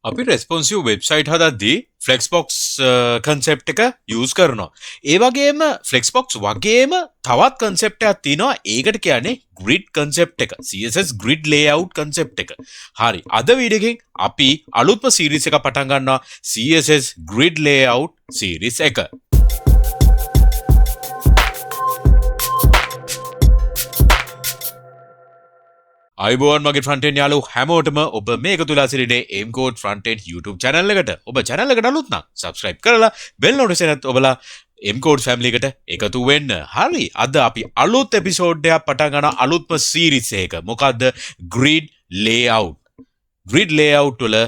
අපි responsive website හදද්දී flexbox concept එක use කරනවා. ඒ වගේම flexbox වගේම තවත් concept එකක් තියෙනවා. ඒකට කියන්නේ grid concept එක. CSS grid layout concept එක. හරි. අද වීඩියෝ එකෙන් අපි අලුත්ම series එක පටන් ගන්නවා. CSS grid layout series එක. අයිබෝන් මගේ ෆ්‍රන්ට් එන්ඩ් යාළුවෝ හැමෝටම ඔබ මේක තුලා සිටින්නේ MCodes Frontend YouTube channel එකට. ඔබ channel එකට අලුත් නම් subscribe කරලා bell notification එකත් ඔබලා MCodes family එකට එකතු වෙන්න. හරි. අද අපි අලුත් episode එකක් පටන් ගන්න අලුත්ම series එක. මොකද්ද? grid layout. grid layout වල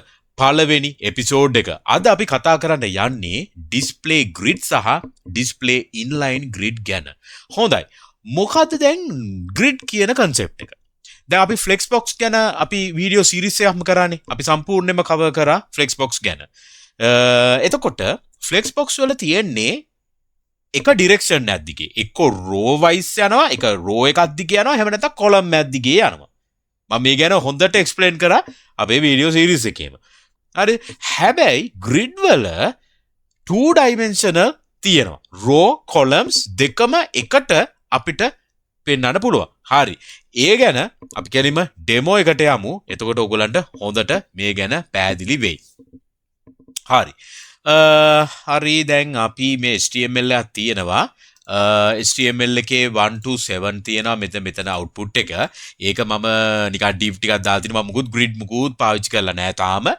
පළවෙනි episode එක. අද අපි කතා කරන්න යන්නේ display grid සහ display inline grid ගැන. හොඳයි. මොකද්ද දැන් grid කියන concept එක? දැන් අපි flexbox ගැන අපි වීඩියෝ සීරීස් එකක්ම කරානේ. අපි සම්පූර්ණයෙන්ම කවර් කරා flexbox ගැන. එතකොට flexbox වල තියෙන්නේ එක ඩිරෙක්ෂන් එකක් දිගේ. එක්ක row wise යනවා, එක row එකක් දිගේ යනවා, එහෙම නැත්නම් column එකක් දිගේ යනවා. මම මේ ගැන හොඳට explain කරා අපේ වීඩියෝ සීරීස් එකේම. හරි. හැබැයි grid වල 2 dimensional තියෙනවා. row columns දෙකම එකට අපිට පෙන්වන්න පුළුවන්. හරි. ඒ ගැන අපි කෙලින්ම ඩෙමෝ එකට යමු. එතකොට ඔයගලන්ට හොඳට මේ ගැන පැහැදිලි වෙයි. හරි. හරි දැන් අපි මේ HTML එකක් තියෙනවා. HTML එකේ 1 to 7 තියෙනවා මෙතන output එක. ඒක මම නිකන් div ටිකක් දාලා තිනවා. මුකුත් grid මුකුත් පාවිච්චි කරලා නැහැ තාම.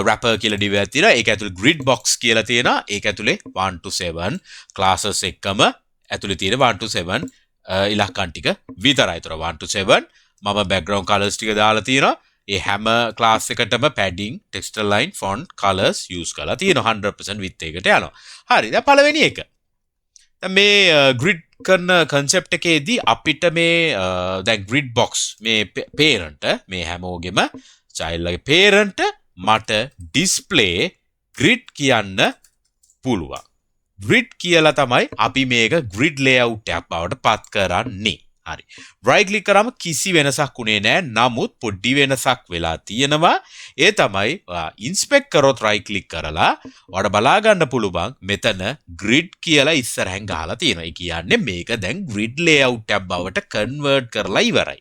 wrapper කියලා div එකක් තියෙනවා. ඒක ඇතුලේ grid box කියලා තියෙනවා. ඒක ඇතුලේ 1 to 7 classes එකම ඇතුලේ තියෙන 1 to 7 ඉලක්කම් ටික විතරයි. ඒතර 1 to 7 මම background colors ටික දාලා තියෙනවා. ඒ හැම class එකටම padding, texture line, font, colors use කරලා තියෙනවා. 100% width එකට යනවා. හරි. දැන් පළවෙනි එක. දැන් මේ grid කරන concept එකේදී අපිට මේ දැන් grid box මේ parent මේ හැමෝගෙම child ලගේ parent මට display grid කියන්න පුළුවන්. grid කියලා තමයි අපි මේක grid layout එකක් බවට පත් කරන්නේ. හරි. right click කරාම කිසි වෙනසක් උනේ නැහැ. නමුත් පොඩි වෙනසක් වෙලා තියෙනවා. ඒ තමයි inspect කරොත් right click කරලා ඔයාලට බලා ගන්න පුළුවන් මෙතන grid කියලා ඉස්සරහෙන් ගහලා තියෙනවා. ඒ කියන්නේ මේක දැන් grid layout එකක් බවට convert කරලා ඉවරයි.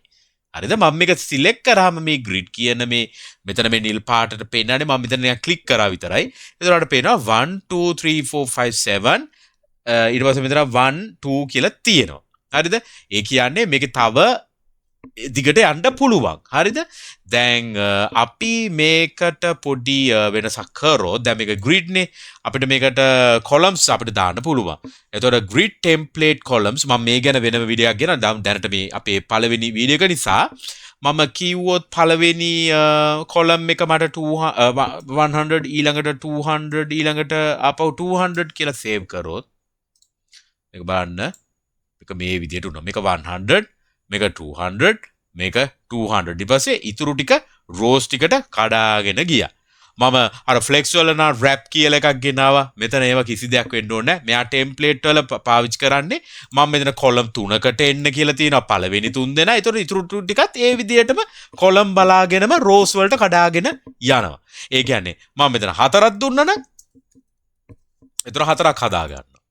හරිද? මම මේක select කරාම මේ grid කියන මේ මෙතන මේ නිල් පාටට පේනනේ මම මෙතන නිකන් click කරා විතරයි. එතකොට පේනවා 1 2 3 4 5 7 ඊට පස්සේ මෙතන 1 2 කියලා තියෙනවා. හරිද? ඒ කියන්නේ මේකේ තව දිගට යන්න පුළුවන්. හරිද? දැන් අපි මේකට පොඩි වෙනසක් කරොත් දැන් මේක grid නේ අපිට මේකට columns අපිට දාන්න පුළුවන්. එතකොට grid template columns මම මේ ගැන වෙනම වීඩියෝ එකක් ගෙනන දැනට මේ අපේ පළවෙනි වීඩියෝ එක නිසා මම කිව්වොත් පළවෙනි column එක මට 100 ඊළඟට 200 ඊළඟට අපව 200 කියලා save කරොත් මේක බලන්න මේක මේ විදිහට උනා. මේක 100 මේක 200 මේක 200 ඊට පස්සේ ඉතුරු ටික rows ටිකට කඩාගෙන ගියා. මම අර flex වල නා wrap කියලා එකක් ගෙනාවා. මෙතන ඒවා කිසි දෙයක් වෙන්න ඕනේ නැහැ. මෙයා template වල පාවිච්චි කරන්නේ මම මෙතන column 3කට එන්න කියලා තියෙනවා. පළවෙනි 3 දෙනා. ඒතර ඉතුරු ටිකත් ඒ විදිහටම column බලාගෙනම rows වලට කඩාගෙන යනවා. ඒ කියන්නේ මම මෙතන 4ක් දුන්නා නම් ඒතර 4ක් හදා ගන්නවා.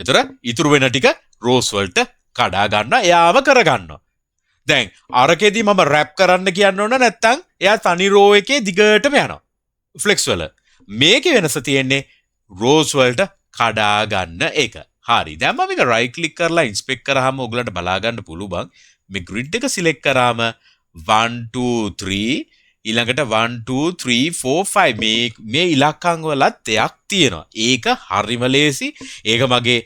ඒතර ඉතුරු වෙන ටික rows වලට කඩා ගන්න එයාම කර ගන්නවා. දැන් අරකෙදී මම රැප් කරන්න කියන්න ඕන නැත්තම් එයා තනි රෝ එකේ දිගටම යනවා. ෆ්ලෙක්ස් වල මේකේ වෙනස තියෙන්නේ rows වලට කඩා ගන්න එක. හරි. දැන් මම මේක right click කරලා inspect කරාම ඔයගලන්ට බලා ගන්න පුළුවන් මේ grid එක select කරාම 1 2 3 ඊළඟට 1 2 3 4 5 මේ ඉලක්කම් වලත් දෙයක් තියෙනවා. ඒක හරිම ලේසි. ඒක මගේ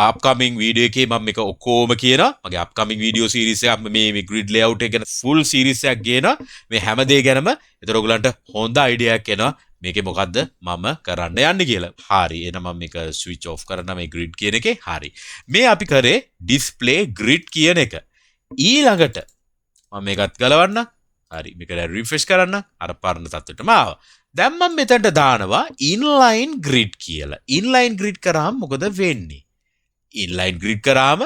upcoming video එකේ මම මේක ඔක්කොම කියනවා. මගේ upcoming video series එකක් මේ grid layout එක ගැන full series එකක් ගේනවා. මේ හැම දෙය ගැනම ඒතර ඔයගලන්ට හොඳ idea එකක් එනවා. මේකේ මොකද්ද මම කරන්න යන්නේ කියලා. හරි. එහෙනම් මම මේක switch off කරන්න මේ grid කියන එකේ. හරි. මේ අපි කරේ display grid කියන එක. ඊළඟට මම මේකත් ගලවන්න. හරි. මේක refresh කරන්න. අර පරණ තත්ත්වෙටම ආවා. දැන් මම මෙතනට දානවා inline grid කියලා. inline grid කරාම මොකද වෙන්නේ? inline grid කරාම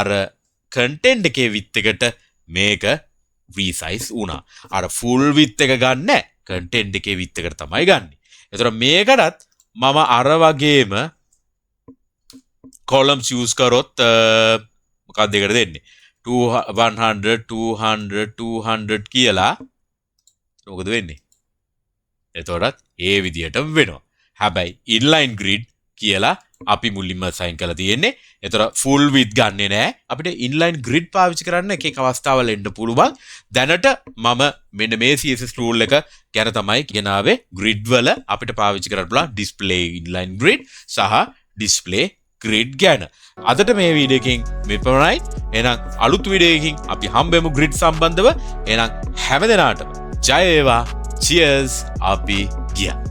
අර content එකේ width එකට මේක resize වුණා. අර full width එක ගන්න content එකේ width එකට තමයි ගන්නෙ. එතකොට මේකටත් මම අර වගේම columns use කරොත් මොකක්ද දෙකට දෙන්නේ 100 200 200 කියලා මොකද වෙන්නේ? එතකොටත් ඒ විදිහටම වෙනවා. හැබැයි inline grid කියලා අපි මුලින්ම assign කරලා තියෙන්නේ. එතකොට full width ගන්නෙ නෑ. අපිට inline grid පාවිච්චි කරන්න එක එක අවස්ථාවල එන්න පුළුවන්. දැනට මම මෙන්න මේ CSS tool එක ගැන තමයි කියනාවේ grid වල අපිට පාවිච්චි කරන්න පුළුවන් display inline grid සහ display grid ගැන. අදට මේ වීඩියෝ එකකින් මෙපමණයි. එහෙනම් අලුත් වීඩියෝ එකකින් අපි හම්බෙමු grid සම්බන්ධව. එහෙනම් හැමදෙනාටම ජය වේවා. Cheers! අපි ගියා.